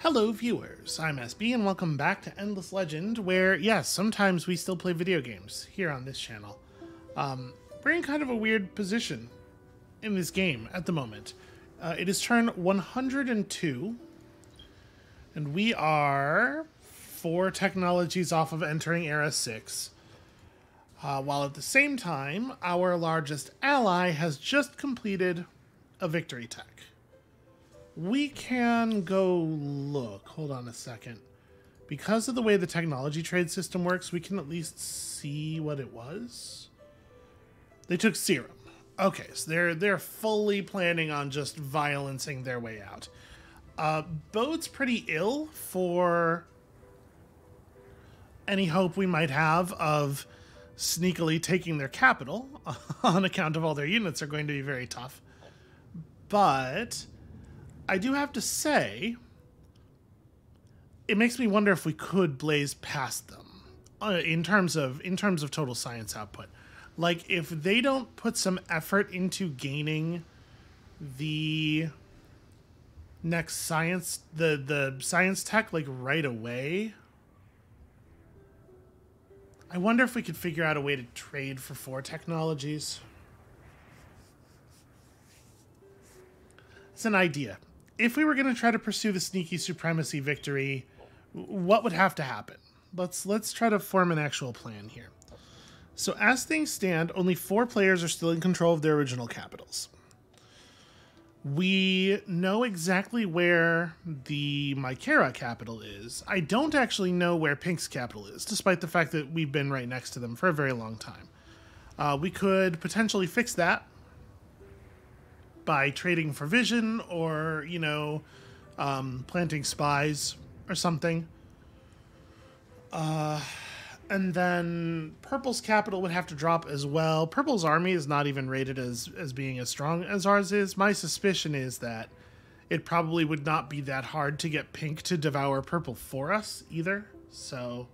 Hello viewers, I'm SB and welcome back to Endless Legend, where, yes, sometimes we still play video games here on this channel. We're in kind of a weird position in this game at the moment. It is turn 102, and we are 4 technologies off of entering Era 6, while at the same time, our largest ally has just completed a victory tech. We can go look. Hold on a second. Because of the way the technology trade system works, we can at least see what it was. They took serum. Okay, so they're fully planning on just violencing their way out. Bodes pretty ill for any hope we might have of sneakily taking their capital on account of all their units are going to be very tough. But I do have to say, it makes me wonder if we could blaze past them in terms of total science output. Like, if they don't put some effort into gaining the next science, the science tech, like, right away, I wonder if we could figure out a way to trade for 4 technologies. It's an idea. If we were going to try to pursue the sneaky supremacy victory, what would have to happen? Let's try to form an actual plan here. So as things stand, only 4 players are still in control of their original capitals. We know exactly where the Mycera capital is. I don't actually know where Pink's capital is, despite the fact that we've been right next to them for a very long time. We could potentially fix that by trading for vision or, you know, planting spies or something. And then Purple's capital would have to drop as well. Purple's army is not even rated as being as strong as ours is. My suspicion is that it probably would not be that hard to get Pink to devour Purple for us either. So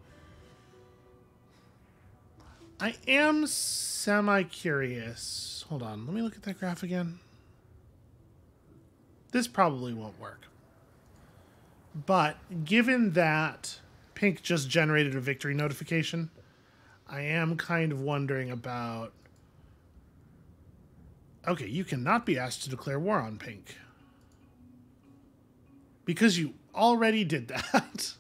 I am semi-curious. Hold on, let me look at that graph again. This probably won't work. But given that Pink just generated a victory notification, I am kind of wondering about... Okay, you cannot be asked to declare war on Pink. Because you already did that.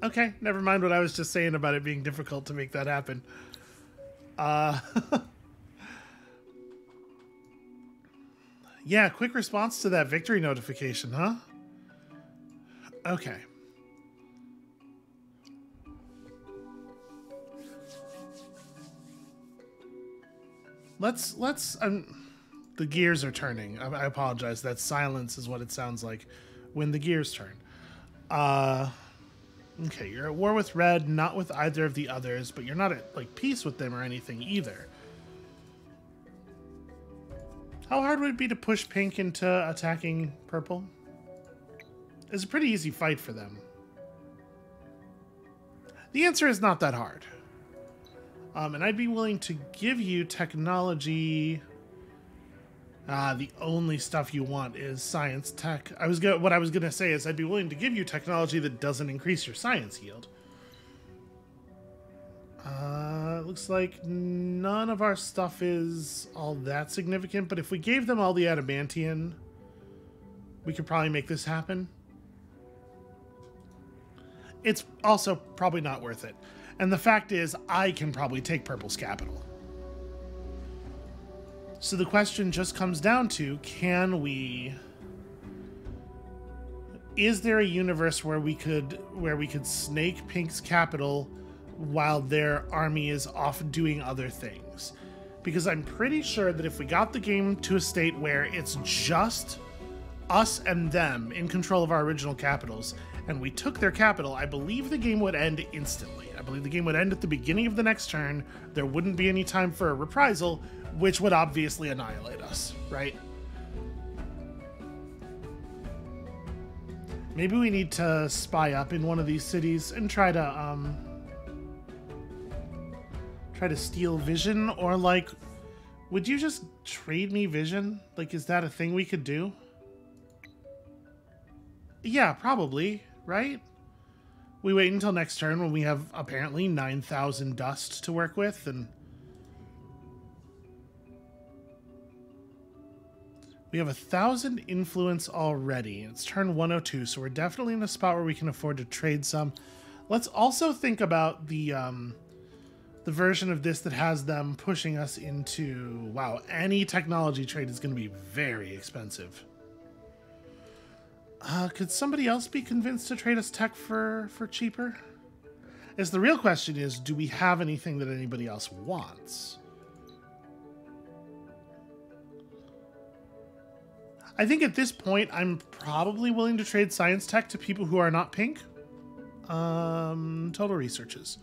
Okay, never mind what I was just saying about it being difficult to make that happen. Yeah, quick response to that victory notification, huh? Okay. Let's the gears are turning. I apologize. That silence is what it sounds like when the gears turn. Okay, you're at war with Red, not with either of the others, but you're not at, like, peace with them or anything either. How hard would it be to push Pink into attacking Purple? It's a pretty easy fight for them. The answer is not that hard. And I'd be willing to give you technology. The only stuff you want is science tech. What I was gonna say is I'd be willing to give you technology that doesn't increase your science yield. Looks like none of our stuff is all that significant, but if we gave them all the adamantium, we could probably make this happen. It's also probably not worth it. And the fact is, I can probably take Purple's capital. So the question just comes down to, is there a universe where we could snake Pink's capital while their army is off doing other things? Because I'm pretty sure that if we got the game to a state where it's just us and them in control of our original capitals, and we took their capital, I believe the game would end instantly. I believe the game would end at the beginning of the next turn. There wouldn't be any time for a reprisal, which would obviously annihilate us, right? Maybe we need to spy up in one of these cities and try to steal vision, or, like, would you just trade me vision? Like, is that a thing we could do? Yeah, probably, right? We wait until next turn when we have apparently 9,000 dust to work with, and we have 1,000 influence already. It's turn 102, so we're definitely in a spot where we can afford to trade some. Let's also think about the version of this that has them pushing us into... Wow, any technology trade is going to be very expensive. Could somebody else be convinced to trade us tech for cheaper? As the real question is, do we have anything that anybody else wants? I think at this point, I'm probably willing to trade science tech to people who are not pink. Total researches.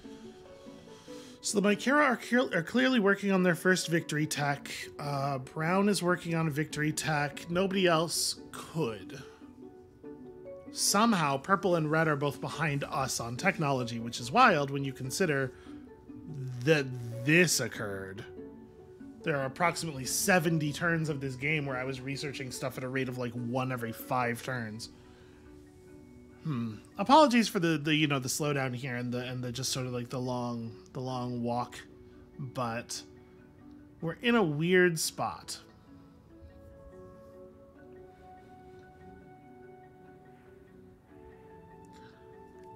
So the Mycera are clearly working on their first victory tech. Brown is working on a victory tech. Nobody else could. Somehow, purple and red are both behind us on technology, which is wild when you consider that this occurred. There are approximately 70 turns of this game where I was researching stuff at a rate of like 1 every 5 turns. Apologies for the slowdown here and the just sort of like the long walk, but we're in a weird spot.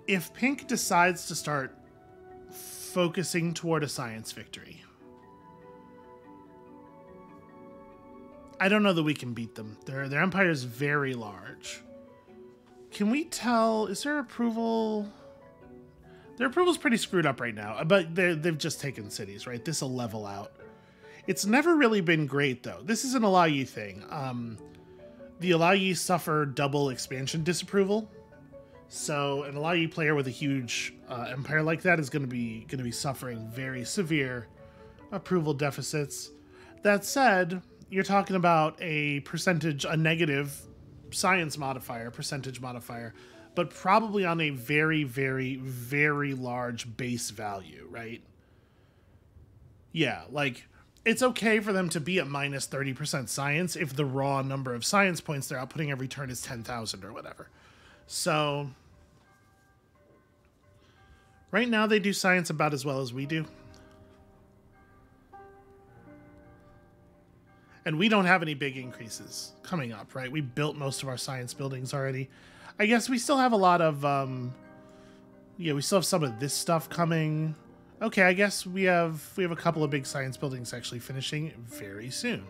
If pink decides to start focusing toward a science victory, I don't know that we can beat them. Their empire is very large. Can we tell, is their approval? Their approval's pretty screwed up right now, but they've just taken cities, right? This will level out. It's never really been great, though. This is an Alayi thing. The Alayi suffer double expansion disapproval. So an Alayi player with a huge empire like that is going to be suffering very severe approval deficits. That said, you're talking about a negative science modifier, percentage modifier, but probably on a very, very, very large base value, right? Yeah, like, it's okay for them to be at minus 30% science if the raw number of science points they're outputting every turn is 10,000 or whatever. So, right now they do science about as well as we do. And we don't have any big increases coming up, right? We built most of our science buildings already. I guess we still have a lot of, we still have some of this stuff coming. Okay, I guess we have a couple of big science buildings actually finishing very soon.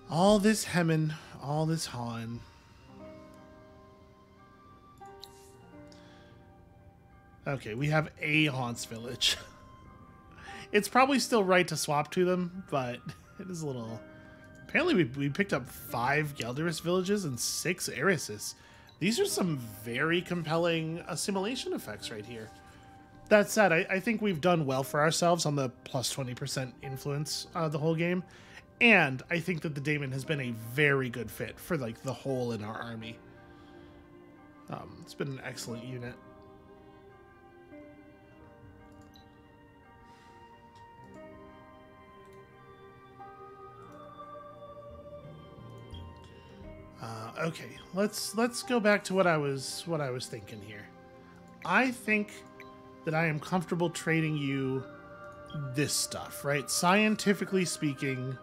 All this hemming, all this hawing. Okay, we have a Haunts village. It's probably still right to swap to them, but it is a little... Apparently we picked up 5 Gelderus villages and 6 Erisys. These are some very compelling assimilation effects right here. That said, I think we've done well for ourselves on the plus 20% influence the whole game. And I think that the Daemon has been a very good fit for like the hole in our army. It's been an excellent unit. Okay, let's go back to what I was thinking here. I think that I am comfortable trading you this stuff, right? Scientifically speaking,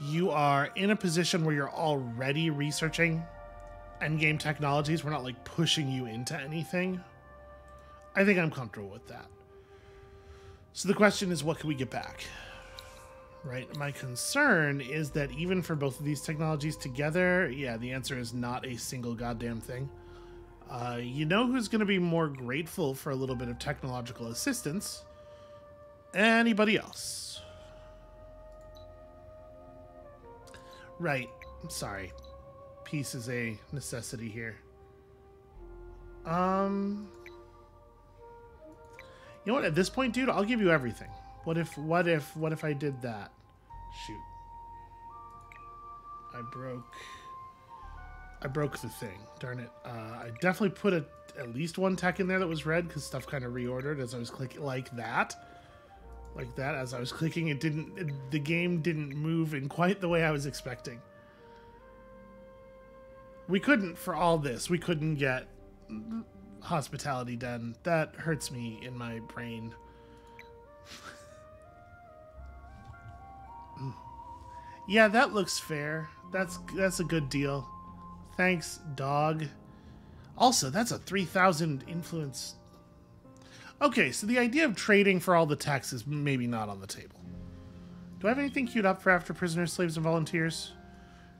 you are in a position where you're already researching endgame technologies. We're not like pushing you into anything. I think I'm comfortable with that. So the question is, what can we get back? Right, my concern is that even for both of these technologies together, yeah, the answer is not a single goddamn thing. You know who's going to be more grateful for a little bit of technological assistance? Anybody else? Right, I'm sorry. Peace is a necessity here. You know what, at this point, dude, I'll give you everything. What if I did that? Shoot. I broke the thing. Darn it. I definitely put at least one tech in there that was red because stuff kind of reordered as I was clicking like that. like that. As I was clicking, the game didn't move in quite the way I was expecting. We couldn't, for all this, we couldn't get hospitality done. That hurts me in my brain. Yeah, that looks fair. That's a good deal. Thanks, dog. Also, that's a 3,000 influence. Okay, so the idea of trading for all the techs is maybe not on the table. Do I have anything queued up for after prisoners, slaves, and volunteers?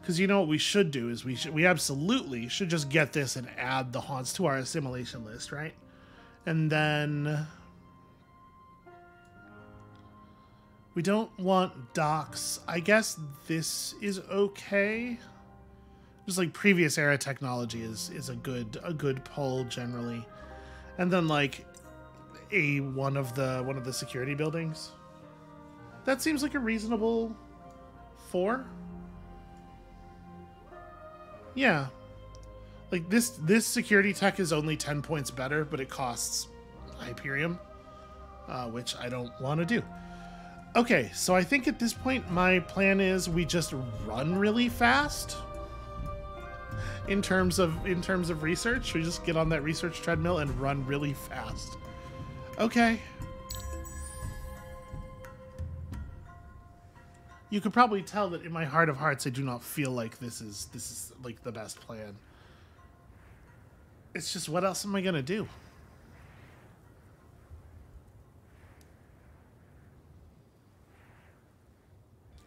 Because you know what we should do is we absolutely should just get this and add the haunts to our assimilation list, right? And then we don't want docks. I guess this is okay. Just like previous era technology is a good pull generally. And then like one of the security buildings. That seems like a reasonable 4. Yeah. Like this security tech is only 10 points better, but it costs Hyperium, which I don't want to do. Okay, so I think at this point my plan is we just run really fast. In terms of research, we just get on that research treadmill and run really fast. Okay. You could probably tell that in my heart of hearts I do not feel like this is like the best plan. It's just, what else am I gonna do?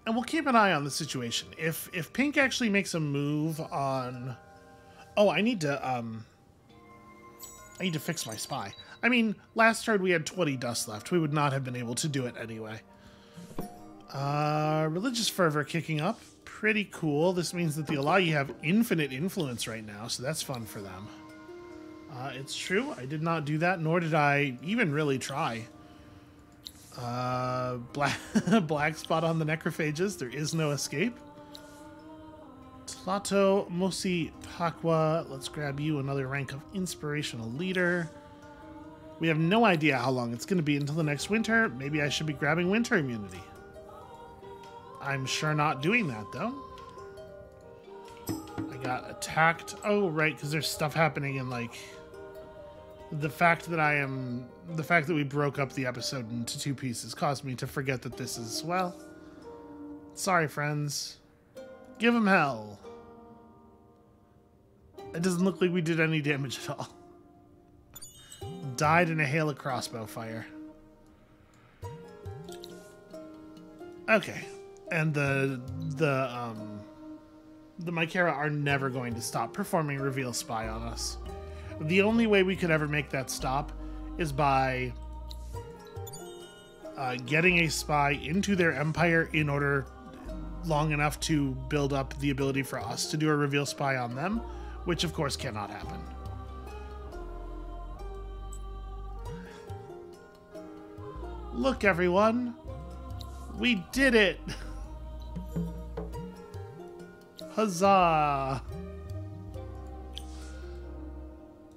And we'll keep an eye on the situation. If Pink actually makes a move on... Oh, I need to fix my spy. I mean, last turn we had 20 dust left. We would not have been able to do it anyway. Religious fervor kicking up. Pretty cool. This means that the Alagi have infinite influence right now, so that's fun for them. It's true. I did not do that, nor did I even really try. Black spot on the necrophages. There is no escape. Tlato Mosi Pakwa. Let's grab you another rank of inspirational leader. We have no idea how long it's going to be until the next winter. Maybe I should be grabbing winter immunity. I'm sure not doing that, though. I got attacked. Oh, right, because there's stuff happening in, like... The fact that we broke up the episode into 2 pieces caused me to forget that this is, well... Sorry, friends. Give him hell. It doesn't look like we did any damage at all. Died in a hail of crossbow fire. Okay. And the Mycera are never going to stop performing Reveal Spy on us. The only way we could ever make that stop is by getting a spy into their empire in order long enough to build up the ability for us to do a Reveal Spy on them, which of course cannot happen. Look, everyone! We did it! Huzzah!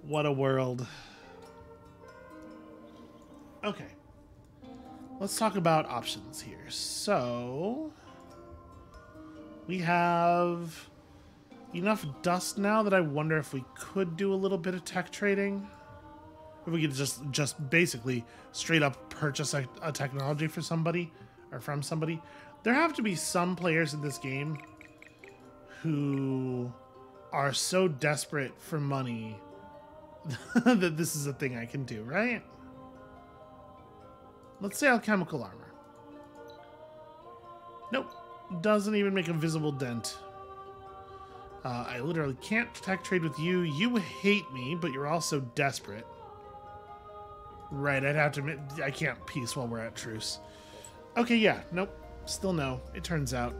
What a world. Okay. Let's talk about options here. So, we have enough dust now that I wonder if we could do a little bit of tech trading. If we could just basically straight up purchase a technology for somebody or from somebody. There have to be some players in this game who are so desperate for money that this is a thing I can do, right? Let's say alchemical armor. Nope. Doesn't even make a visible dent. I literally can't tech trade with you. You hate me, but you're also desperate. Right, I'd have to... I can't peace while we're at truce. Okay, yeah. Nope. Still no, it turns out.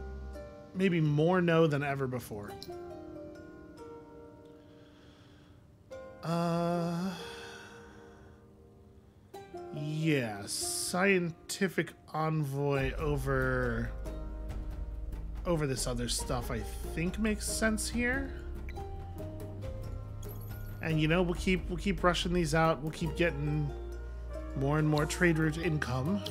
Maybe more no than ever before. Yeah, scientific envoy over this other stuff I think makes sense here. And you know, we'll keep rushing these out. We'll keep getting more and more trade route income.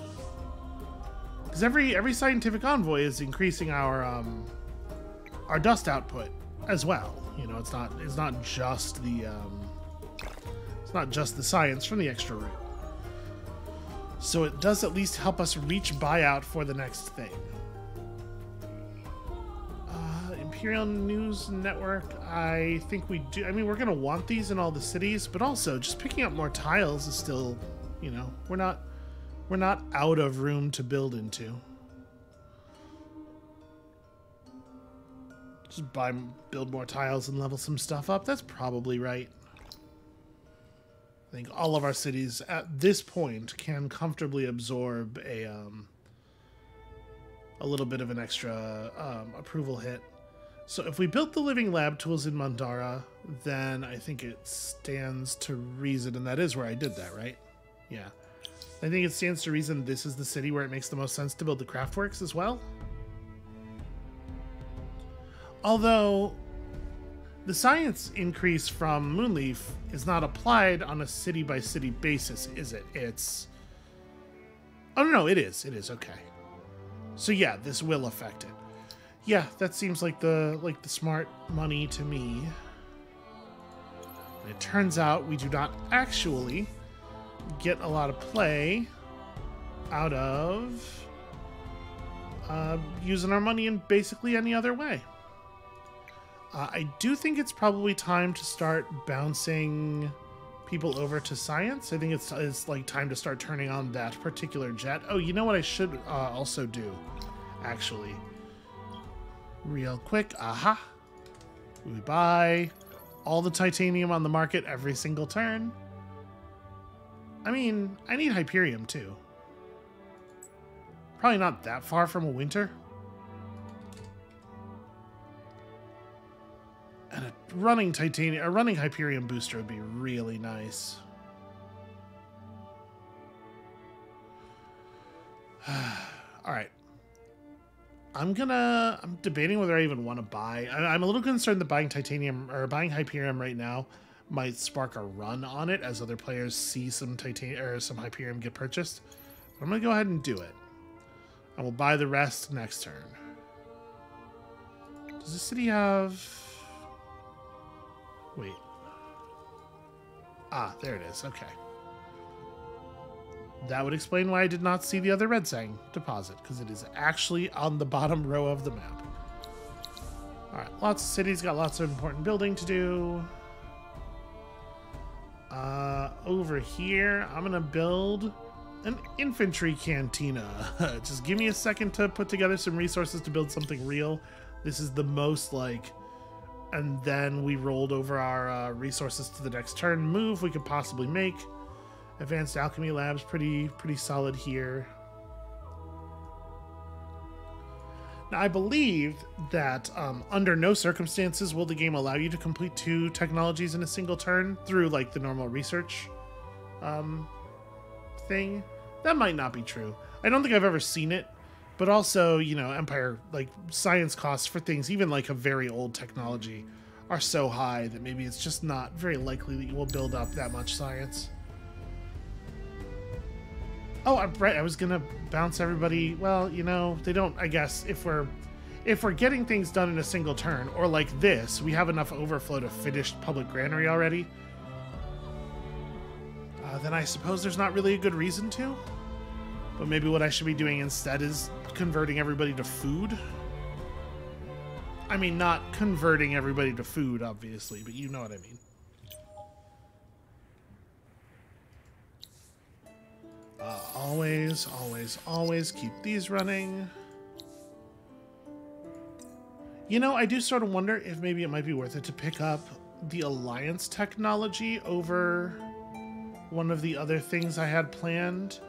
Because every scientific envoy is increasing our dust output as well. You know, it's not just the science from the extra route. So it does at least help us reach buyout for the next thing. Imperial News Network, I think we do. I mean, we're going to want these in all the cities, but also just picking up more tiles is still, you know, we're not out of room to build into. Just build more tiles and level some stuff up. That's probably right. I think all of our cities at this point can comfortably absorb a little bit of an extra approval hit. So if we built the living lab tools in Mandara, then I think it stands to reason, and that is where I did that, right? Yeah. I think it stands to reason this is the city where it makes the most sense to build the craftworks as well. Although the science increase from Moonleaf is not applied on a city-by-city basis, is it? It's... Oh, no, it is. It is, okay. So yeah, this will affect it. Yeah, that seems like the smart money to me. And it turns out we do not actually get a lot of play out of using our money in basically any other way. I do think it's probably time to start bouncing people over to science. I think it's like time to start turning on that particular jet. Oh, you know what I should also do, actually? Real quick, aha. We buy all the titanium on the market every single turn. I mean, I need Hyperium too. Probably not that far from a winter. And a running Hyperium booster would be really nice. All right. I'm debating whether I even want to buy. I'm a little concerned that buying titanium or buying Hyperium right now might spark a run on it as other players see some titanium or some Hyperium get purchased. But I'm gonna go ahead and do it. I will buy the rest next turn. Does the city have... Wait. Ah, there it is. Okay. That would explain why I did not see the other Red Sang deposit, because it is actually on the bottom row of the map. Alright, lots of cities, got lots of important building to do. Over here, I'm going to build an infantry cantina. Just give me a second to put together some resources to build something real. This is the most, like... And then we rolled over our resources to the next turn move we could possibly make. Advanced Alchemy Lab's pretty solid here. Now, I believe that under no circumstances will the game allow you to complete 2 technologies in a single turn through, like, the normal research thing. That might not be true. I don't think I've ever seen it, but also, you know, Empire, like, science costs for things, even like a very old technology, are so high that maybe it's just not very likely that you will build up that much science. Oh, I'm right. I was gonna bounce everybody. Well, you know, they don't. I guess if we're getting things done in a single turn, or like this, we have enough overflow to finish public granary already. Then I suppose there's not really a good reason to. But maybe what I should be doing instead is converting everybody to food. I mean, not converting everybody to food, obviously, but you know what I mean. Always keep these running. You know, I do sort of wonder if maybe it might be worth it to pick up the Alliance technology over one of the other things I had planned.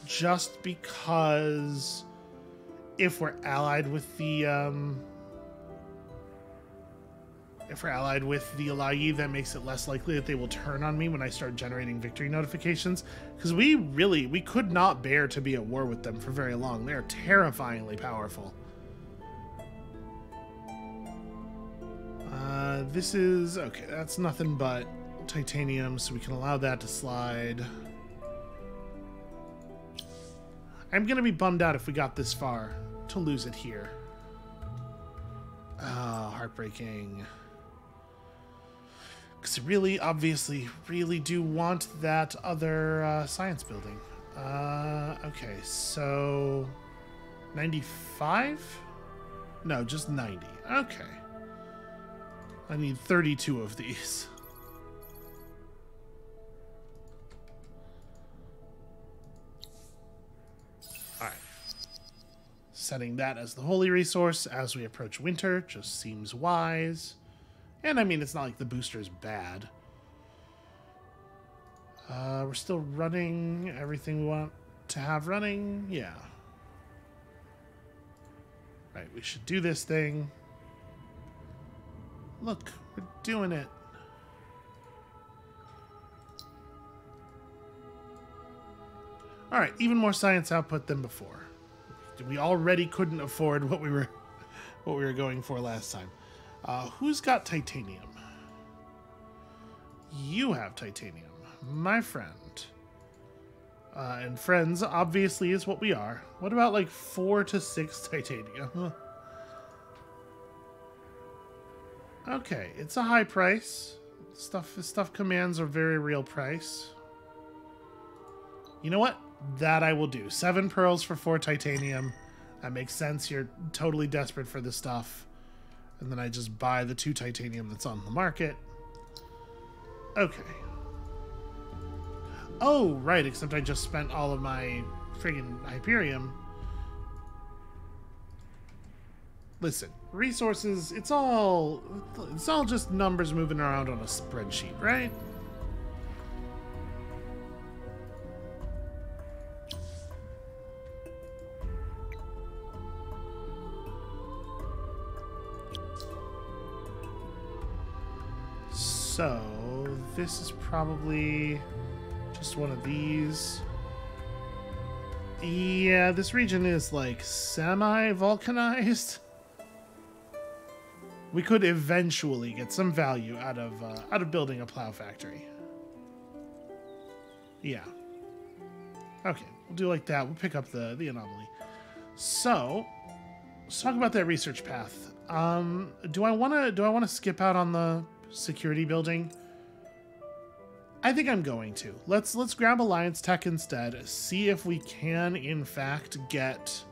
Just because if we're allied with the Alayi, that makes it less likely that they will turn on me when I start generating victory notifications. Because we could not bear to be at war with them for very long. They are terrifyingly powerful. This is... Okay, that's nothing but titanium, so we can allow that to slide. I'm gonna be bummed out if we got this far to lose it here. Oh, heartbreaking. Because I really, obviously, really do want that other science building. Okay, so 95? No, just 90. Okay. I need 32 of these. Alright. Setting that as the holy resource as we approach winter just seems wise. And I mean, it's not like the booster is bad. We're still running everything we want to have running. Yeah. Right, we should do this thing. Look, we're doing it. Alright, even more science output than before. We already couldn't afford what we were going for last time. Who's got titanium? You have titanium, my friend. And friends, obviously, is what we are. What about, like, 4 to 6 titanium? Okay, it's a high price. Stuff commands a very real price. You know what? That I will do. 7 pearls for 4 titanium. That makes sense. You're totally desperate for this stuff. And then I just buy the 2 titanium that's on the market. Okay. Oh, right, except I just spent all of my friggin' Hyperium. Listen, resources, it's all just numbers moving around on a spreadsheet, right? So, this is probably just one of these. Yeah, this region is like semi-vulcanized. We could eventually get some value out of building a plow factory. Yeah. Okay, we'll do like that. We'll pick up the anomaly. So, let's talk about that research path. Do I wanna skip out on the security building? I think I'm going to. Let's grab Alliance Tech instead. See if we can, in fact, get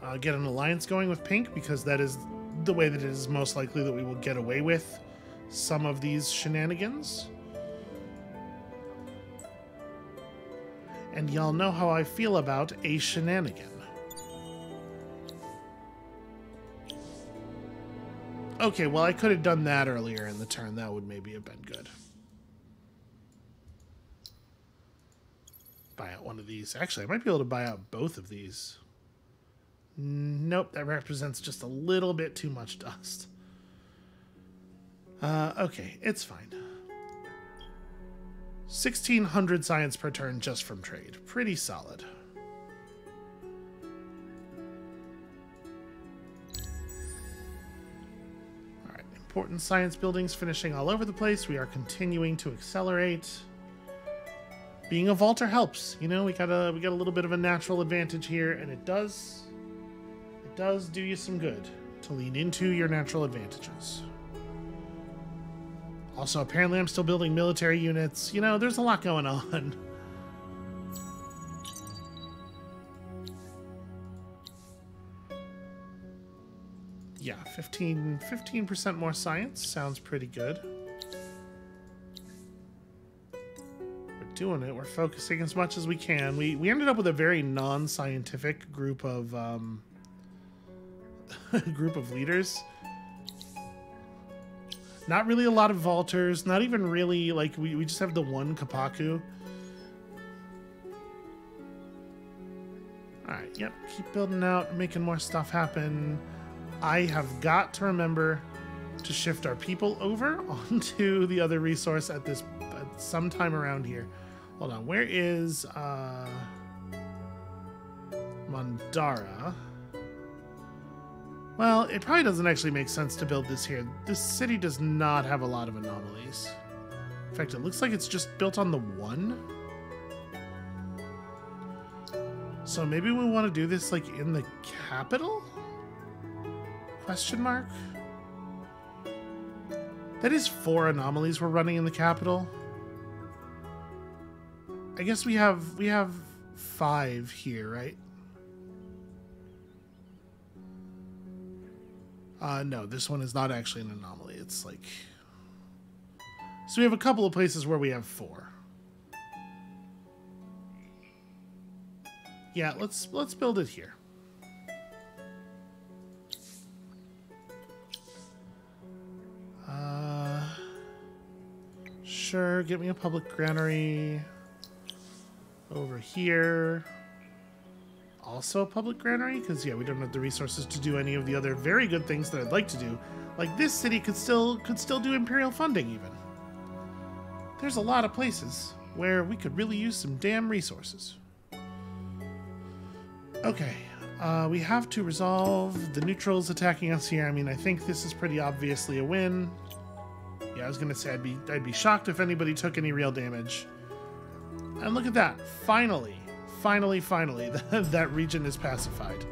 an alliance going with Pink, because that is the way that it is most likely that we will get away with some of these shenanigans. And y'all know how I feel about a shenanigan. Okay, well, I could have done that earlier in the turn. That would maybe have been good. Buy out one of these. Actually, I might be able to buy out both of these. Nope, that represents just a little bit too much dust. Okay, it's fine. 1,600 science per turn just from trade. Pretty solid. Alright, important science buildings finishing all over the place. We are continuing to accelerate. Being a vaulter helps. You know, we got a little bit of a natural advantage here, and it does do you some good to lean into your natural advantages. Also, apparently I'm still building military units. You know, there's a lot going on. Yeah, 15% more science sounds pretty good. We're doing it. We're focusing as much as we can. We ended up with a very non-scientific group of leaders. Not really a lot of vaulters, not even really, like, we just have the one Kapaku. Alright, yep, keep building out, making more stuff happen. I have got to remember to shift our people over onto the other resource at sometime around here. Hold on, where is Mandara? Well, it probably doesn't actually make sense to build this here. This city does not have a lot of anomalies. In fact, it looks like it's just built on the one. So maybe we want to do this like in the capital? Question mark? That is 4 anomalies we're running in the capital. I guess we have 5 here, right? No, this one is not actually an anomaly. It's like... So we have a couple of places where we have 4. Yeah, let's build it here. Sure, get me a public granary over here. Also a public granary, because yeah, we don't have the resources to do any of the other very good things that I'd like to do. Like this city could still do imperial funding even. There's a lot of places where we could really use some damn resources. Okay, we have to resolve the neutrals attacking us here. I mean, I think this is pretty obviously a win. Yeah, I was gonna say I'd be shocked if anybody took any real damage. And look at that! Finally, that region is pacified.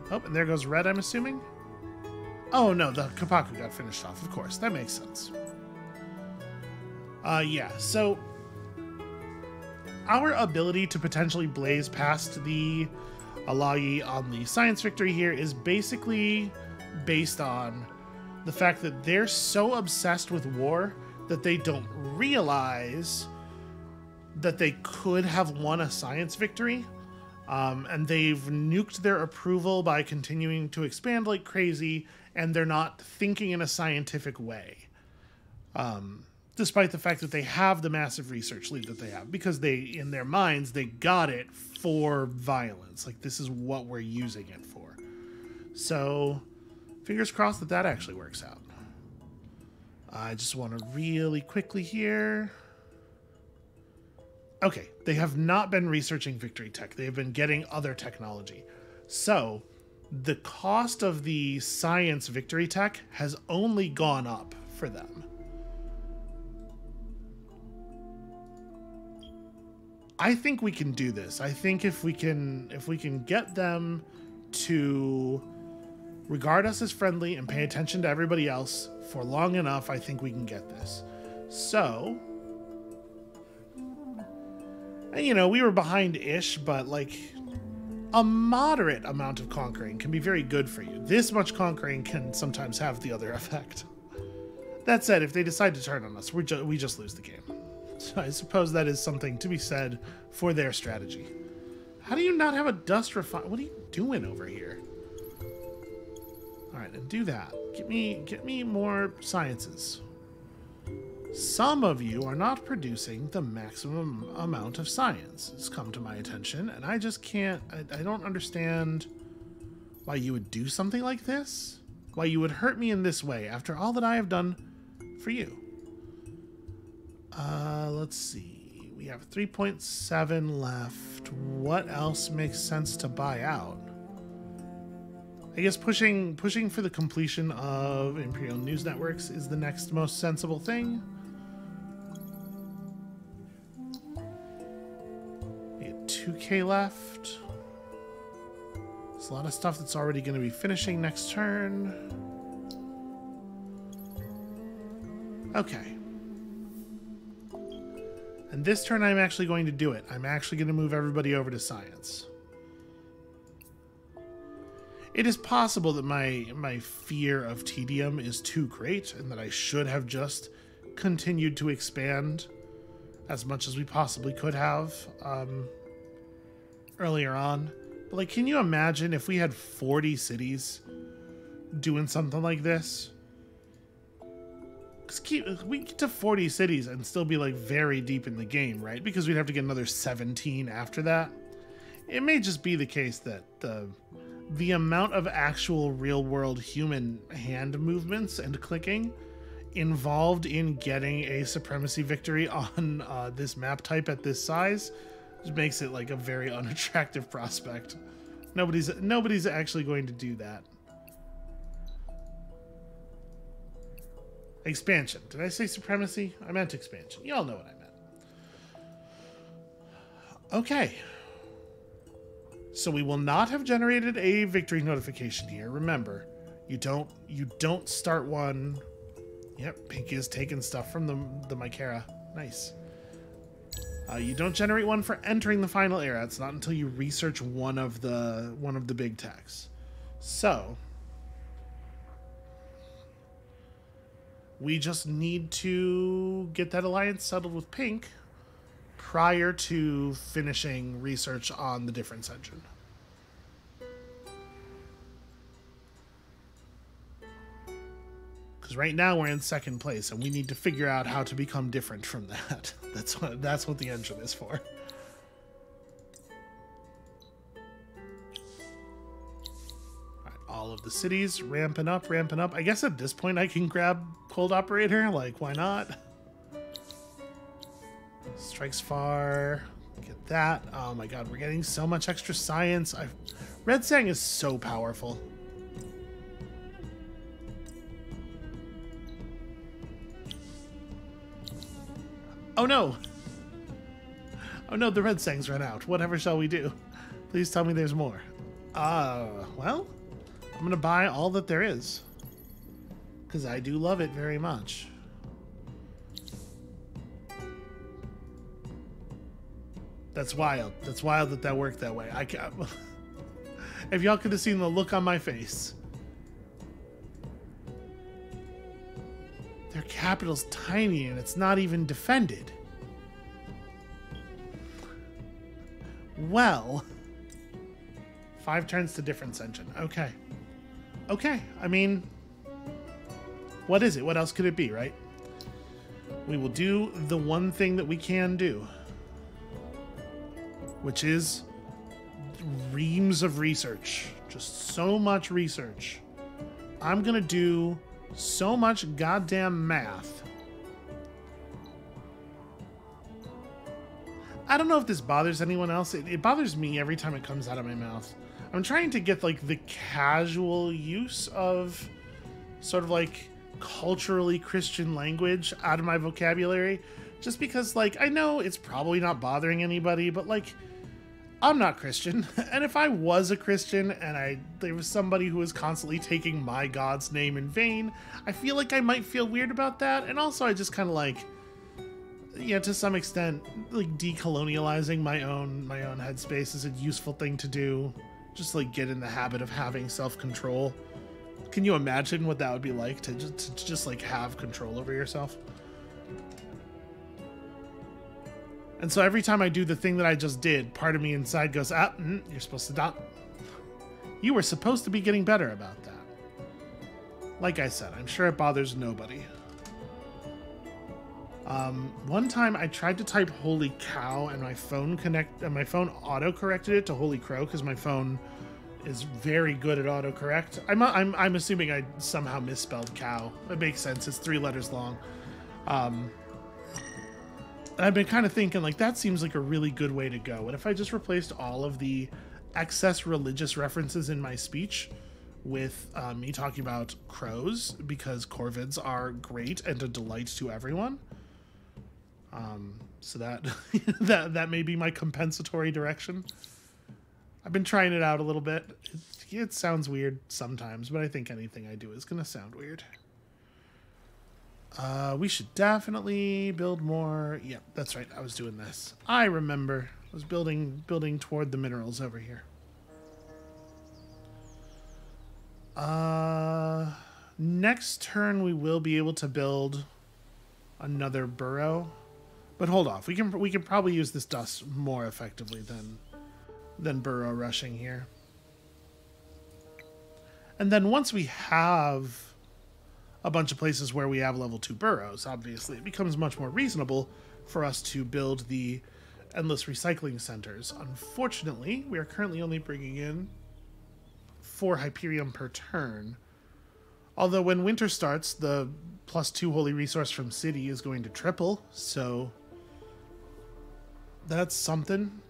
Oh, and there goes red, I'm assuming? Oh no, the Kapaku got finished off, of course. That makes sense. Yeah, so... Our ability to potentially blaze past the Alagi on the science victory here is basically based on the fact that they're so obsessed with war that they don't realize that they could have won a science victory. And they've nuked their approval by continuing to expand like crazy, and they're not thinking in a scientific way. Despite the fact that they have the massive research lead that they have, because they, in their minds, they got it for violence. Like, this is what we're using it for. So, fingers crossed that that actually works out. I just want to really quickly here... Okay, they have not been researching victory tech. They have been getting other technology. So, the cost of the science victory tech has only gone up for them. I think we can do this. I think if we can get them to regard us as friendly and pay attention to everybody else for long enough, I think we can get this. So, and, you know, we were behind-ish, but like a moderate amount of conquering can be very good for you. This much conquering can sometimes have the other effect. That said, if they decide to turn on us, we just lose the game. So I suppose that is something to be said for their strategy. How do you not have a dust refine? What are you doing over here? All right, and do that. Get me more sciences. Some of you are not producing the maximum amount of science. It's come to my attention, and I just can't... I don't understand why you would do something like this. Why you would hurt me in this way after all that I have done for you. Let's see. We have 3.7 left. What else makes sense to buy out? I guess pushing for the completion of Imperial News Networks is the next most sensible thing. We have 2K left. There's a lot of stuff that's already going to be finishing next turn. Okay. And this turn I'm actually going to do it. I'm actually going to move everybody over to science. It is possible that my fear of tedium is too great and that I should have just continued to expand as much as we possibly could have earlier on. But like, can you imagine if we had 40 cities doing something like this? Because we get to 40 cities and still be like very deep in the game, right? Because we'd have to get another 17 after that. It may just be the case that the amount of actual real-world human hand movements and clicking involved in getting a supremacy victory on this map type at this size just makes it like a very unattractive prospect. Nobody's actually going to do that. Expansion. Did I say supremacy? I meant expansion. You all know what I meant. Okay. So we will not have generated a victory notification here. Remember, you don't start one. Yep, Pink is taking stuff from the Mycera. Nice. You don't generate one for entering the final era. It's not until you research one of the big techs. So we just need to get that alliance settled with Pink prior to finishing research on the difference engine. Because right now we're in second place, and we need to figure out how to become different from that. That's what the engine is for. Alright, all of the cities ramping up, ramping up. I guess at this point I can grab Cold Operator. Like, why not? Strikes far. Get that. Oh my god, we're getting so much extra science. Red Sang is so powerful. Oh no! Oh no, the Red Sangs ran out. Whatever shall we do? Please tell me there's more. Well, I'm gonna buy all that there is. Because I do love it very much. That's wild. That's wild that worked that way. I can't... If y'all could have seen the look on my face. Their capital's tiny and it's not even defended. Well, 5 turns to difference engine. Okay. Okay, I mean, what is it? What else could it be, right? We will do the one thing that we can do, which is reams of research. Just so much research. I'm gonna do so much goddamn math. I don't know if this bothers anyone else. It bothers me every time it comes out of my mouth. I'm trying to get like the casual use of sort of like culturally Christian language out of my vocabulary, just because like I know it's probably not bothering anybody, but like I'm not Christian, and if I was a Christian and there was somebody who was constantly taking my God's name in vain, I feel like I might feel weird about that. And also I just kind of like, yeah, to some extent, like decolonializing my own headspace is a useful thing to do. Just like get in the habit of having self-control. Can you imagine what that would be like to just like have control over yourself? And so every time I do the thing that I just did, part of me inside goes, you're supposed to stop. You were supposed to be getting better about that. Like I said, I'm sure it bothers nobody. One time I tried to type "holy cow" and my phone auto-corrected it to "holy crow" because my phone is very good at autocorrect. I'm assuming I somehow misspelled cow. It makes sense. It's 3 letters long. And I've been kind of thinking, like, that seems like a really good way to go. What if I just replaced all of the excess religious references in my speech with me talking about crows, because corvids are great and a delight to everyone? So that, that may be my compensatory direction. I've been trying it out a little bit. It sounds weird sometimes, but I think anything I do is going to sound weird. We should definitely build more. Yep, that's right. I was doing this. I remember. I was building toward the minerals over here. Next turn we will be able to build another burrow. But hold off. We can probably use this dust more effectively than burrow rushing here. And then once we have a bunch of places where we have level 2 burrows, obviously, it becomes much more reasonable for us to build the endless recycling centers. Unfortunately, we are currently only bringing in 4 Hyperium per turn. Although when winter starts, the +2 holy resource from city is going to triple, so that's something.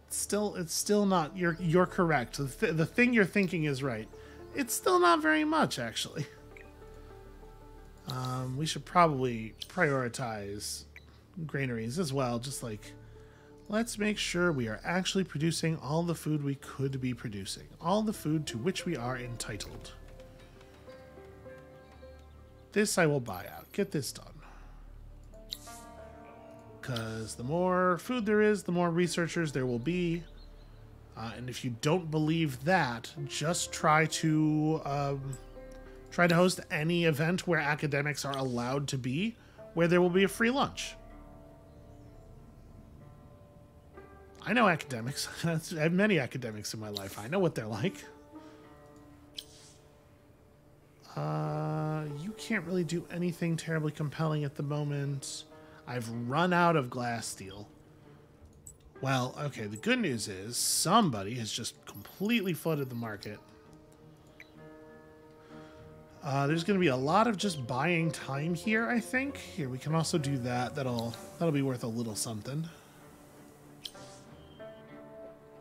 It's still not. You're correct. The thing you're thinking is right. It's still not very much, actually. We should probably prioritize granaries as well, just like Let's make sure we are actually producing all the food we could be producing. All the food to which we are entitled. This I will buy out. Get this done. Because the more food there is, the more researchers there will be. And if you don't believe that, just try to host any event where academics are allowed to be, where there will be a free lunch. I know academics. I have many academics in my life. I know what they're like. You can't really do anything terribly compelling at the moment. I've run out of glass steel. Well, okay, the good news is somebody has just completely flooded the market. There's going to be a lot of just buying time here, I think. Here, we can also do that. That'll be worth a little something.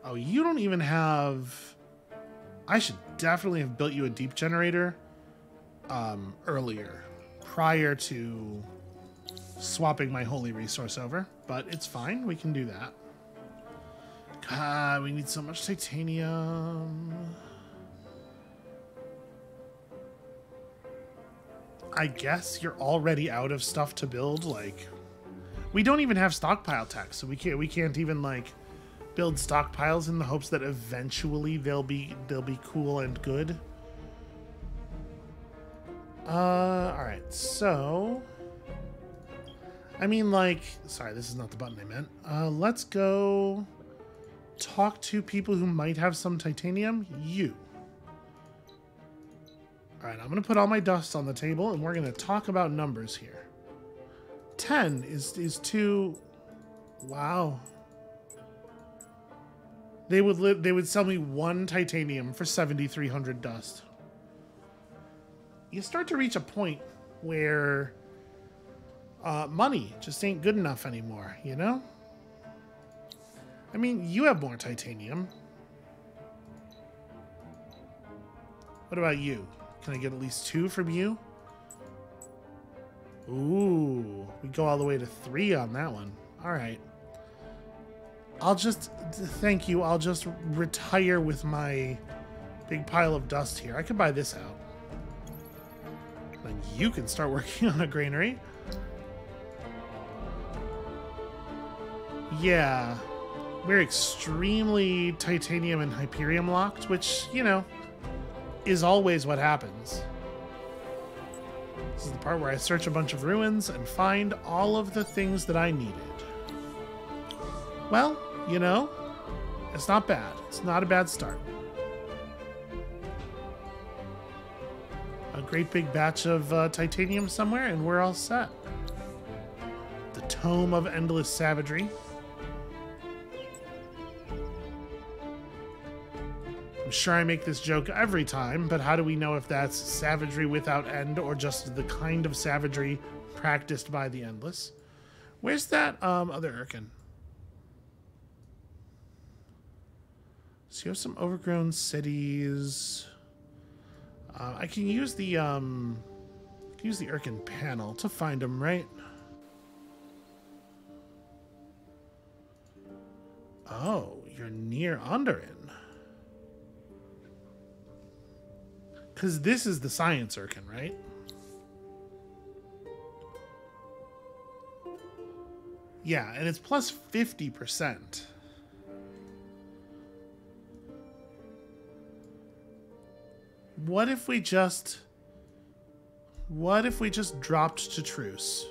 Oh, you don't even have... I should definitely have built you a deep generator earlier, prior to swapping my holy resource over. But it's fine. We can do that. God, we need so much titanium. I guess you're already out of stuff to build. Like, we don't even have stockpile tech, so we can't even like build stockpiles in the hopes that eventually they'll be cool and good. All right, so I mean, like, sorry, this is not the button I meant. Let's go talk to people who might have some titanium. You. All right, I'm going to put all my dust on the table, and we're going to talk about numbers here. 10 is too... Wow. They would sell me 1 titanium for 7,300 dust. You start to reach a point where money just ain't good enough anymore, you know? I mean, you have more titanium. What about you? Can I get at least 2 from you? Ooh, we go all the way to 3 on that one. All right. I'll just, thank you. I'll just retire with my big pile of dust here. I could buy this out. Then you can start working on a granary. Yeah, we're extremely titanium and hyperium locked, which, you know, is always what happens. This is the part where I search a bunch of ruins and find all of the things that I needed. Well, you know, it's not bad. It's not a bad start. A great big batch of titanium somewhere, and we're all set. The Tome of Endless Savagery. I'm sure I make this joke every time, but how do we know if that's savagery without end or just the kind of savagery practiced by the Endless? Where's that other Urkin? So you have some overgrown cities. I can use the Urkin panel to find them, right? Oh, you're near Onderin. Because this is the science Urkin, right? Yeah, and it's plus 50%. What if we just dropped to truce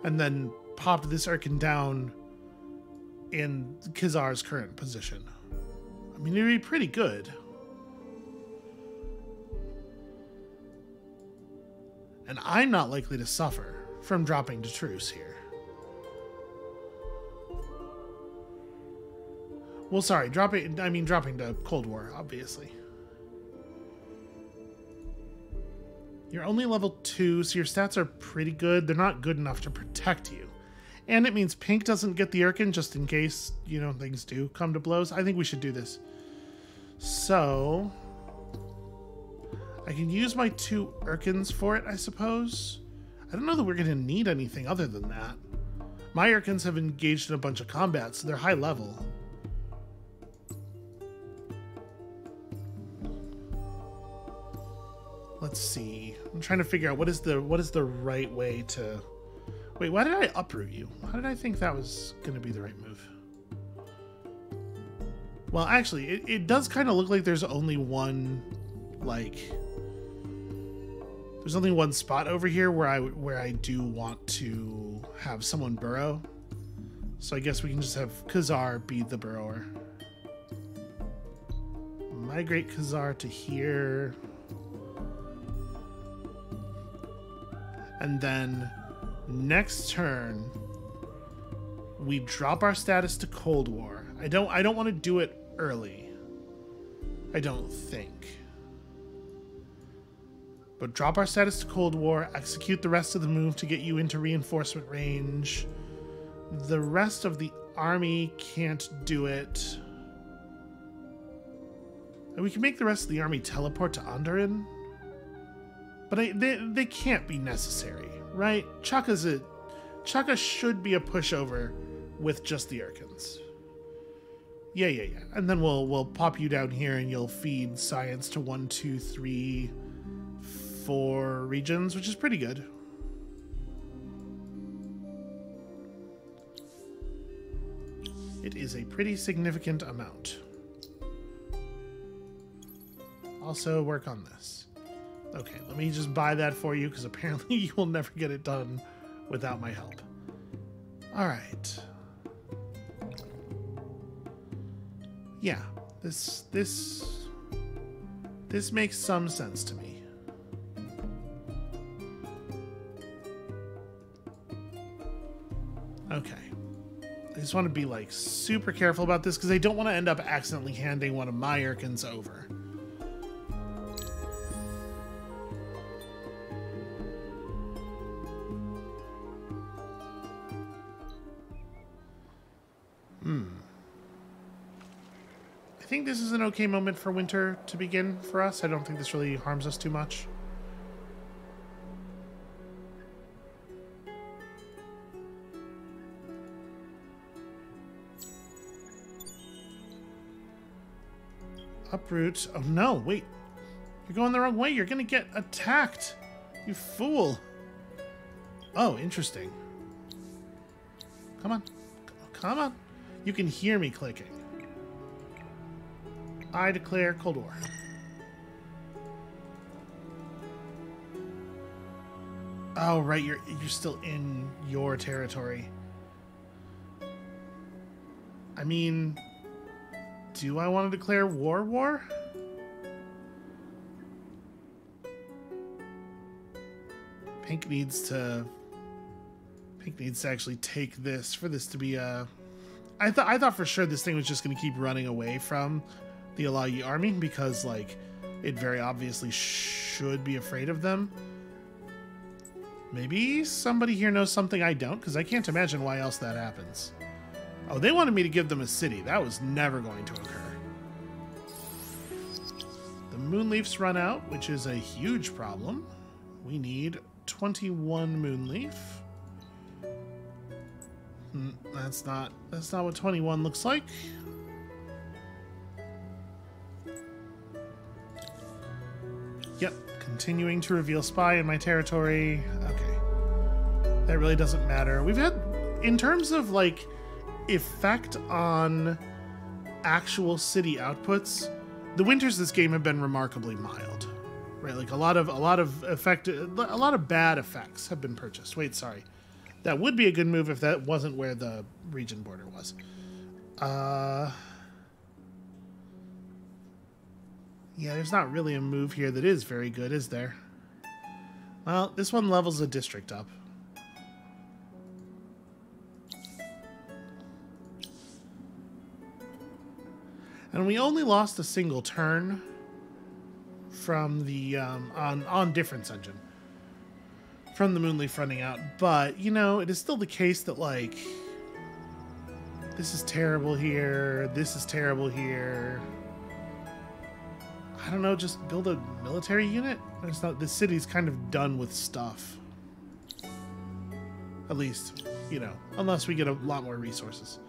and then popped this Urkin down in Kizar's current position? I mean, it'd be pretty good. And I'm not likely to suffer from dropping to truce here. Well, sorry, dropping to Cold War, obviously. You're only level 2, so your stats are pretty good. They're not good enough to protect you. And it means Pink doesn't get the Urkin just in case, you know, things do come to blows. I think we should do this. So I can use my 2 Urkins for it, I suppose. I don't know that we're going to need anything other than that. My Urkins have engaged in a bunch of combat, so they're high level. Let's see. I'm trying to figure out what is the right way to... Wait, why did I uproot you? How did I think that was going to be the right move? Well, actually, it does kind of look like there's only one, like... There's only one spot over here where I do want to have someone burrow. So I guess we can just have Khazar be the burrower. Migrate Khazar to here. And then next turn, we drop our status to Cold War. I don't want to do it early. I don't think. But drop our status to Cold War, execute the rest of the move to get you into reinforcement range. The rest of the army can't do it. And we can make the rest of the army teleport to Onderin. But they can't be necessary, right? Chaka should be a pushover with just the Urkins. Yeah. And then we'll pop you down here and you'll feed science to 1, 2, 3, 4 regions, which is pretty good. It is a pretty significant amount. Also work on this. Okay, let me just buy that for you because apparently you will never get it done without my help. All right. Yeah, this makes some sense to me. Okay. I just want to be like super careful about this because I don't want to end up accidentally handing one of my Urkins over. I think this is an okay moment for winter to begin for us. I don't think this really harms us too much. Uproot. Oh no, wait. You're going the wrong way. You're gonna get attacked. You fool. Oh, interesting. Come on. Come on. You can hear me clicking. I declare Cold War. Oh, right. You're still in your territory. I mean, do I want to declare war? Pink needs to actually take this for this to be a... I thought for sure this thing was just going to keep running away from the Alagi army because, like, it very obviously should be afraid of them. Maybe somebody here knows something I don't, because I can't imagine why else that happens. Oh, they wanted me to give them a city. That was never going to occur. The Moonleafs run out, which is a huge problem. We need 21 Moonleaf. That's not what 21 looks like. Yep, continuing to reveal spy in my territory. Okay. That really doesn't matter. We've had, in terms of like effect on actual city outputs, the winters this game have been remarkably mild. Right? Like a lot of bad effects have been purchased. Wait, sorry. That would be a good move if that wasn't where the region border was. Yeah, there's not really a move here that is very good, is there? Well, this one levels the district up. And we only lost a single turn from the, on Difference Engine. From the Moonleaf running out. But, you know, it is still the case that, like, this is terrible here, this is terrible here. I don't know, just build a military unit? It's not, the city's kind of done with stuff. At least, you know, unless we get a lot more resources.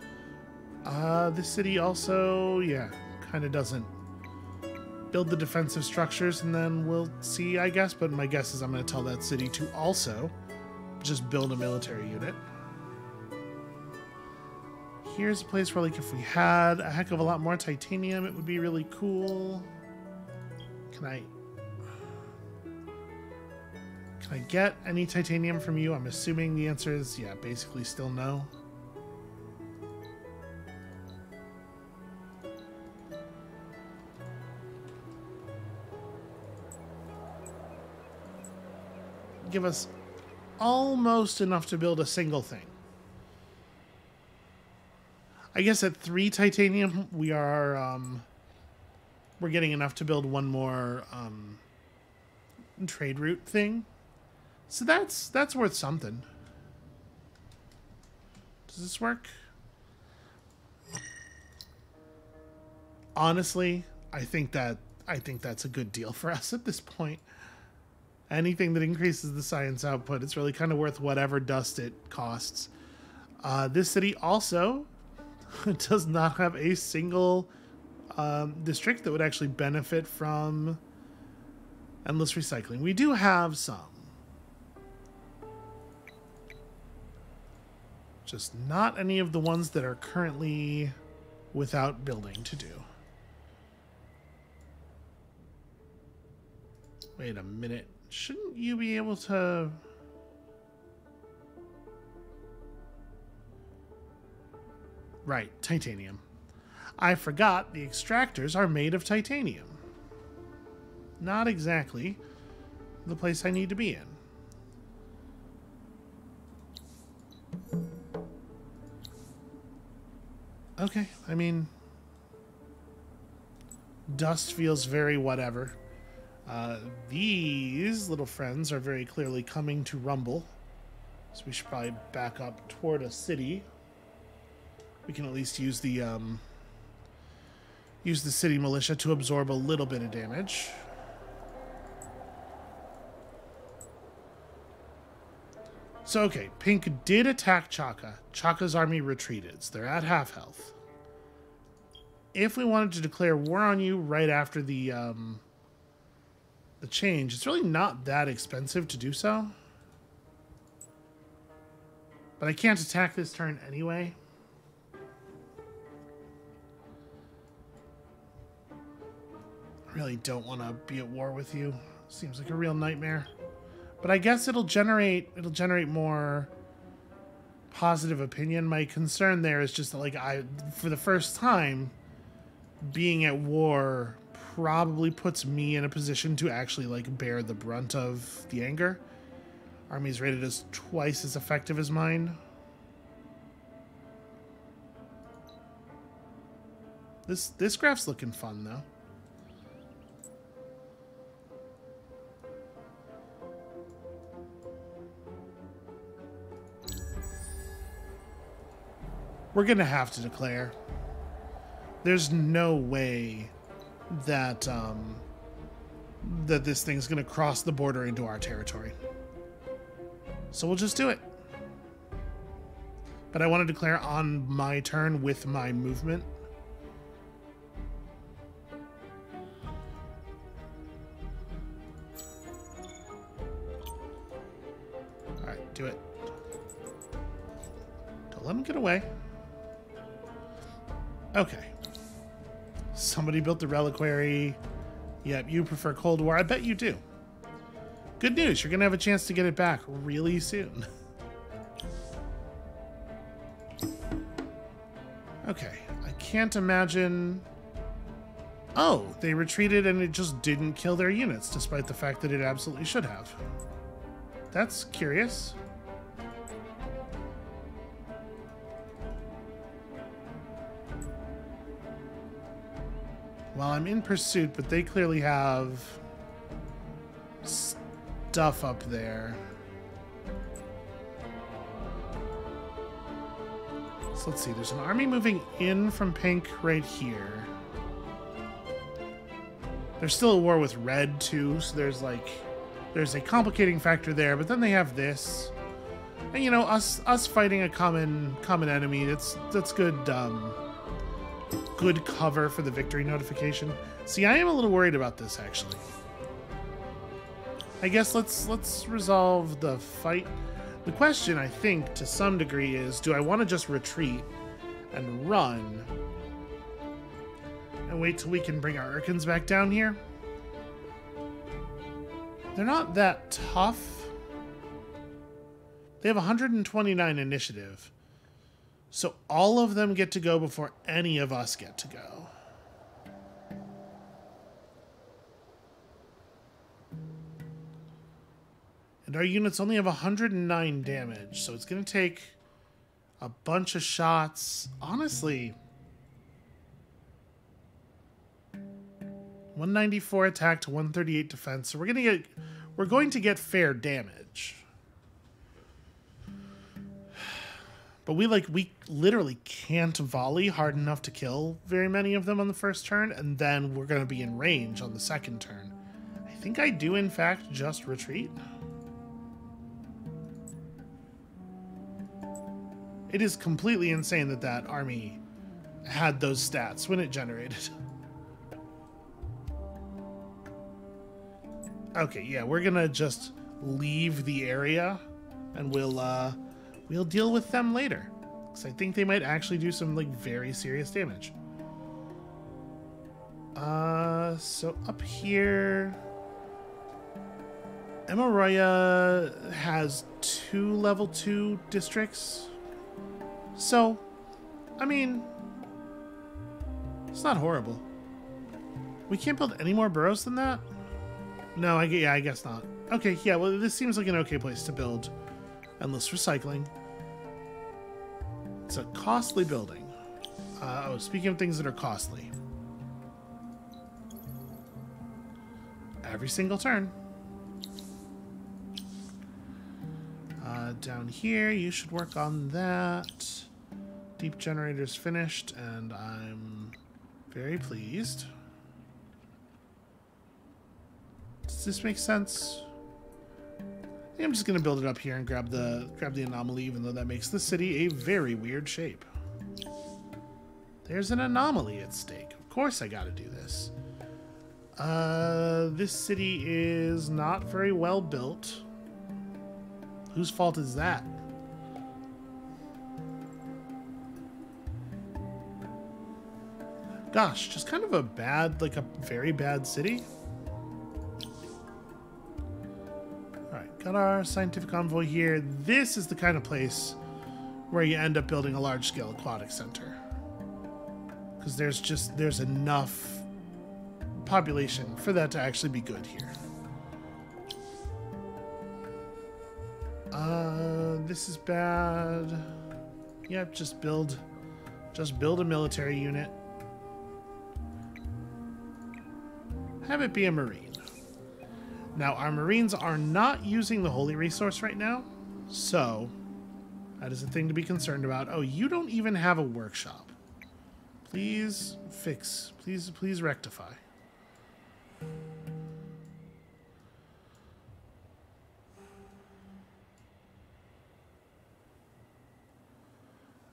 This city also, yeah, kind of doesn't build the defensive structures, and then we'll see, I guess. But my guess is I'm going to tell that city to also just build a military unit. Here's a place where, like, if we had a heck of a lot more titanium, it would be really cool. Can I get any titanium from you? I'm assuming the answer is, yeah, basically still no. Give us almost enough to build a single thing. I guess at 3 titanium, we are, we're getting enough to build one more, trade route thing. So that's worth something. Does this work? Honestly, I think that's a good deal for us at this point. Anything that increases the science output, it's really kind of worth whatever dust it costs. This city also does not have a single district that would actually benefit from endless recycling. We do have some. Just not any of the ones that are currently without building to do. Wait a minute. Shouldn't you be able to... Right, titanium. I forgot the extractors are made of titanium. Not exactly the place I need to be in. Okay, I mean, dust feels very whatever. These little friends are very clearly coming to rumble. So we should probably back up toward a city. We can at least use the city militia to absorb a little bit of damage. So, okay, Pink did attack Chaka. Chaka's army retreated, so they're at half health. If we wanted to declare war on you right after the change, it's really not that expensive to do so. But I can't attack this turn anyway. I really don't want to be at war with you. Seems like a real nightmare. But I guess it'll generate more positive opinion. My concern there is just that, like, for the first time, being at war probably puts me in a position to actually, like, bear the brunt of the anger. Army's rated as twice as effective as mine. This graph's looking fun, though. We're gonna have to declare. There's no way that that this thing's gonna cross the border into our territory. So we'll just do it. But I want to declare on my turn with my movement. Alright, do it. Don't let him get away. Okay. Somebody built the reliquary. Yep, you prefer Cold War. I bet you do. Good news, you're going to have a chance to get it back really soon. Okay, I can't imagine... Oh, they retreated and it just didn't kill their units, despite the fact that it absolutely should have. That's curious. Well, I'm in pursuit, but they clearly have stuff up there. So let's see, there's an army moving in from Pink right here. They're still at war with Red too, so there's a complicating factor there, but then they have this. And you know, us fighting a common enemy, that's good good cover for the victory notification. See, I am a little worried about this actually. I guess let's resolve the fight. The question, I think, to some degree is, do I want to just retreat and run and wait till we can bring our Urkins back down here? They're not that tough. They have 129 initiative. So all of them get to go before any of us get to go. And our units only have 109 damage, so it's going to take a bunch of shots. Honestly, 194 attack to 138 defense. So we're going to get fair damage. But we literally can't volley hard enough to kill very many of them on the first turn, and then we're going to be in range on the second turn. I think I do, in fact, just retreat. It is completely insane that that army had those stats when it generated. Okay, yeah, we're going to just leave the area, and we'll deal with them later, because I think they might actually do some very serious damage. So up here, Auriga has 2 level 2 districts. So, I mean, it's not horrible. We can't build any more boroughs than that? No, I guess not. Okay, yeah, well, this seems like an okay place to build endless recycling. It's a costly building. Oh, speaking of things that are costly. Every single turn. Down here, you should work on that. Deep generator's finished, and I'm very pleased. Does this make sense? I think I'm just gonna build it up here and grab the anomaly, even though that makes the city a very weird shape. There's an anomaly at stake. Of course I gotta do this. This city is not very well built. Whose fault is that? Gosh, just kind of a bad, a very bad city. Alright, got our scientific envoy here. This is the kind of place where you end up building a large-scale aquatic center. Because there's enough population for that to actually be good here. This is bad. Yep, just build a military unit. Have it be a marine. Now, our marines are not using the holy resource right now, so that is a thing to be concerned about. Oh, you don't even have a workshop. Please fix. Please rectify.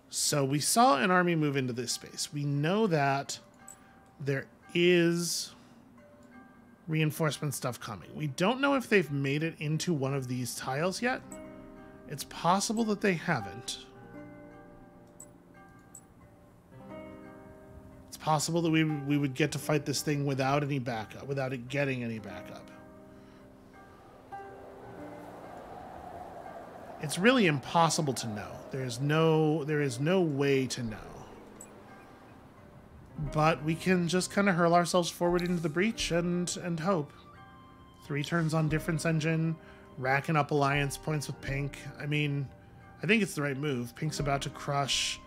So we saw an army move into this space. We know that there is reinforcement stuff coming. We don't know if they've made it into one of these tiles yet. It's possible that they haven't. It's possible that we would get to fight this thing without any backup, without it getting any backup. It's really impossible to know. There is no way to know. But we can just kind of hurl ourselves forward into the breach and hope. 3 turns on difference engine, racking up alliance points with Pink. I mean, I think it's the right move. Pink's about to crush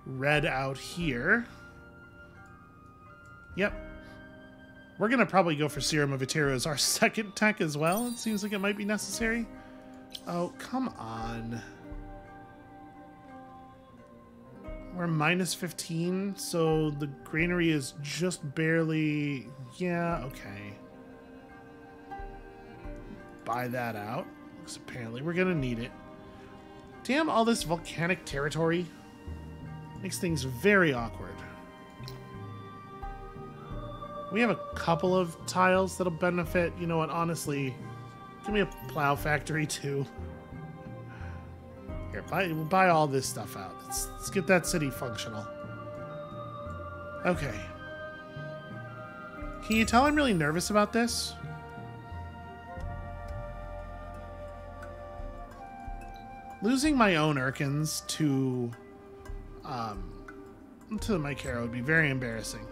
Red out here. Yep. We're going to probably go for Serum of Atero as our second tech as well. It seems like it might be necessary. Oh, come on. We're minus 15, so the granary is just barely... Yeah, okay. Buy that out, because apparently we're going to need it. Damn, all this volcanic territory makes things very awkward. We have a couple of tiles that'll benefit. You know what, honestly, give me a plow factory too. Here, buy all this stuff out. Let's get that city functional. Okay. Can you tell I'm really nervous about this? Losing my own Urkins to the Mycera would be very embarrassing.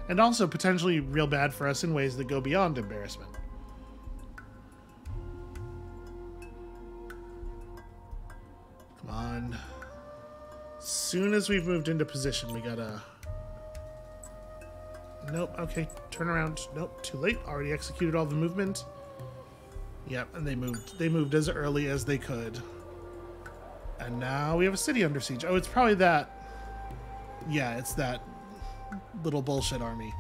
And also potentially real bad for us in ways that go beyond embarrassment. Come on. As soon as we've moved into position, we gotta... Nope, okay, turn around. Nope, too late. Already executed all the movement. Yep, and they moved as early as they could. And now we have a city under siege. Oh, it's probably that... Yeah, it's that little bullshit army,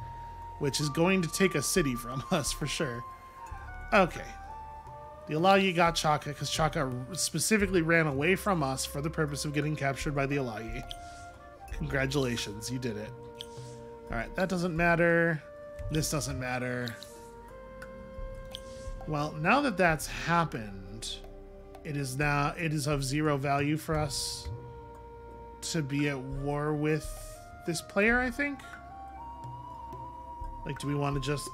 which is going to take a city from us for sure. Okay. The Alayi got Chaka because Chaka specifically ran away from us for the purpose of getting captured by the Alayi. Congratulations, you did it. Alright, that doesn't matter. This doesn't matter. Well, now that that's happened, it is of zero value for us to be at war with this player, I think. Like, do we want to just...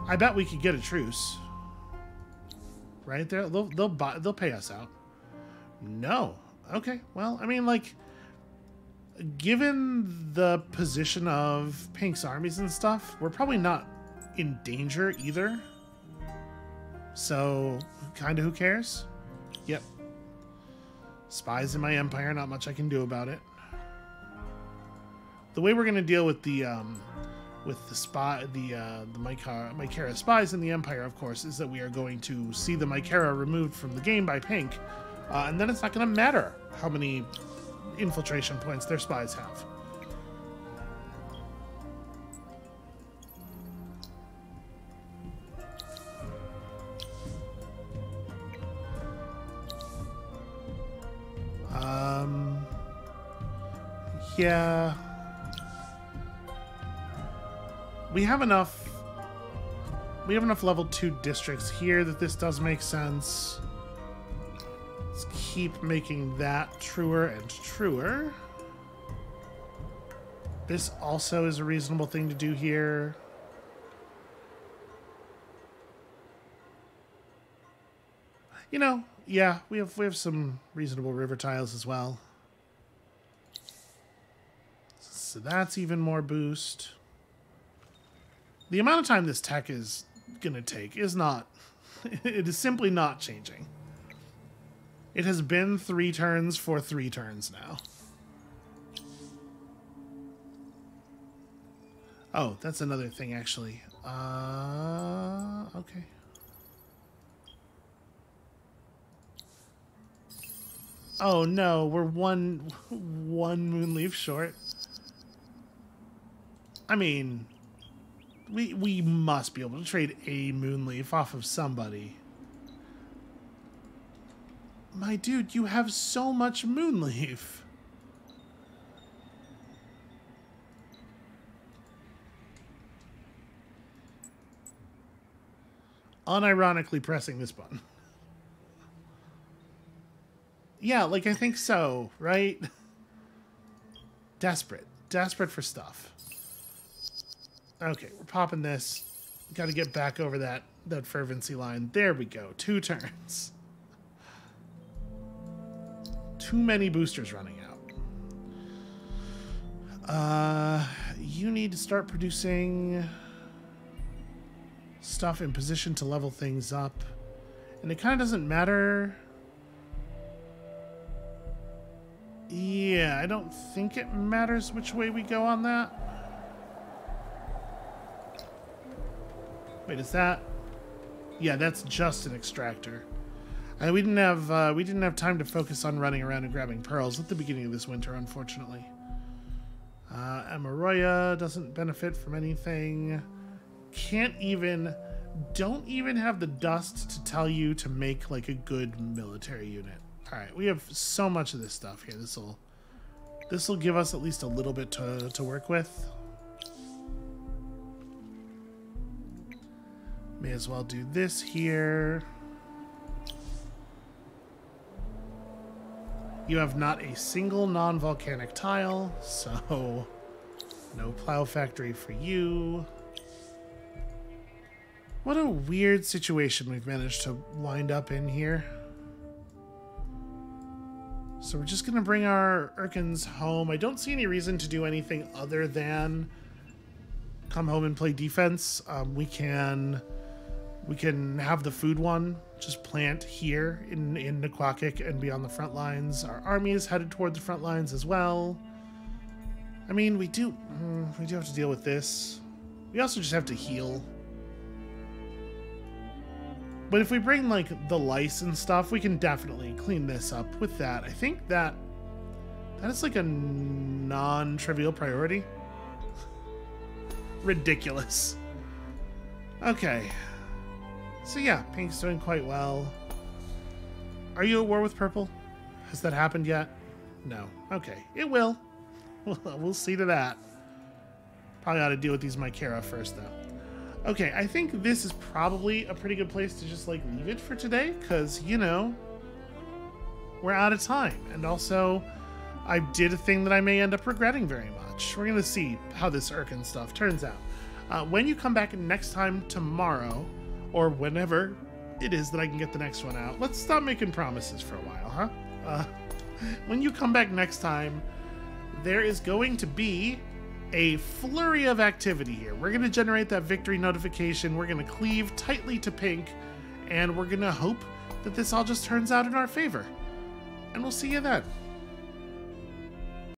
I bet we could get a truce. Right there? They'll pay us out. No. Okay. Well, I mean, like, given the position of Pink's armies and stuff, we're probably not in danger either. So, kind of who cares? Yep. Spies in my empire, not much I can do about it. The way we're going to deal with the Mycera spies in the empire, of course, is that we are going to see the Mycera removed from the game by Pink, and then it's not going to matter how many infiltration points their spies have. Yeah. We have enough level 2 districts here that this does make sense. Let's keep making that truer and truer. This also is a reasonable thing to do here. You know, yeah, we have some reasonable river tiles as well. So that's even more boost. The amount of time this tech is going to take is not... It is simply not changing. It has been 3 turns for 3 turns now. Oh, that's another thing, actually. Okay. Oh, no, we're one Moonleaf short. I mean... We must be able to trade a Moonleaf off of somebody. My dude, you have so much Moonleaf. Unironically pressing this button. Yeah, like I think so, right? Desperate for stuff. Okay, we're popping this. Got to get back over that fervency line. There we go. 2 turns. Too many boosters running out. You need to start producing stuff in position to level things up. And it kind of doesn't matter. Yeah, I don't think it matters which way we go on that. Wait, is that? Yeah, that's just an extractor. We didn't have time to focus on running around and grabbing pearls at the beginning of this winter, unfortunately. Amaroya doesn't benefit from anything. Don't even have the dust to tell you to make like a good military unit. Alright, we have so much of this stuff here. This'll give us at least a little bit to work with. May as well do this here. You have not a single non-volcanic tile, so no plow factory for you. What a weird situation we've managed to wind up in here. So we're just going to bring our Urkins home. I don't see any reason to do anything other than come home and play defense. We can have the food one just plant here in Naquakic and be on the front lines. Our army is headed toward the front lines as well. I mean, we do have to deal with this. We also just have to heal. But if we bring, like, the lice and stuff, we can definitely clean this up with that. I think that is, like, a non-trivial priority. Ridiculous. Okay. So, yeah, Pink's doing quite well. Are you at war with Purple? Has that happened yet? No. Okay. It will. We'll see to that. Probably ought to deal with these Mycera first, though. Okay, I think this is probably a pretty good place to just, like, leave it for today, because, you know, we're out of time. And also, I did a thing that I may end up regretting very much. We're going to see how this Urkin stuff turns out. When you come back next time tomorrow, or whenever it is that I can get the next one out, let's stop making promises for a while, huh? When you come back next time, there is going to be a flurry of activity here. We're going to generate that victory notification. We're going to cleave tightly to Pink, and we're going to hope that this all just turns out in our favor. And we'll see you then.